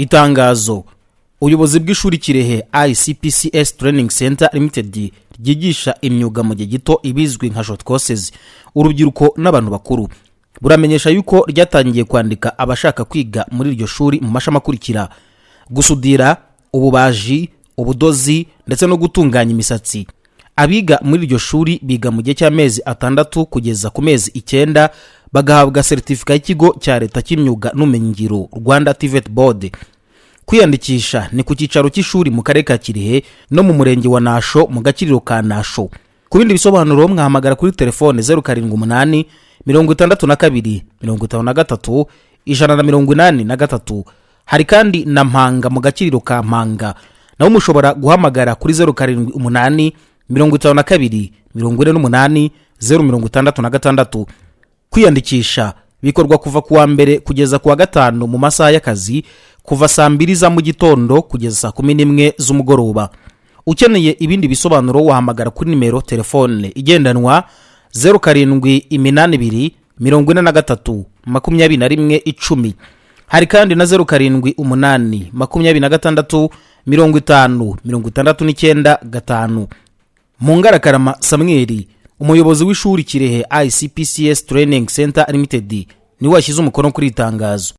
Itangazo: ubuyobozi bw'ishuri Kirehe ICPCS Training Center Limited ryigisha imyuga mu gihe gito ibizwi nka short courses urubyiruko n'abantu bakuru buramenyesha yuko ryatangiye kwandika abashaka kwiga muri iryo shuri mu mashami akurikira: gusudira, ububaji, ubudozi ndetse no gutunganya imisatsi. Abiga muri iryo shuri biga mu gihe cy'amezi 6 kugeza ku mezi 9 bagahabwa certificate y'ikigo cya leta cy'imyuga n'ubumenyingiro Rwanda TVET Board. Kwiyandikisha ni ku cyicaro cy'ishuri mu karere ka Kirehe no mu murenge wa Nasho mu gakiriro ka Nasho. Ku bindi bisobanuro mwahamagara kuri telefone 078 62 53 183. Hari kandi na Mpanga mu gakiriro ka Mpanga, naho mushobora guhamagara kuri 078 52 48 066. Kwiyandikisha bikorwa kuva kuwa mbere kugeza kuwa gatanu mu masaha y'akazi kuva saa 2 za mu gitondo kugeza saa 11 z'umugoroba. Ukeneye ibindi bisobanuro wahamagara kuri nimero telefone igendanwa 0782 43 21 10. Hari kandi na 0788 26 50 69 5. Mungarakarama Samweli, umuyobozi w'ishuri Kirehe ICPCS Training Center Limited, ni washyize umukono kuri itangazo.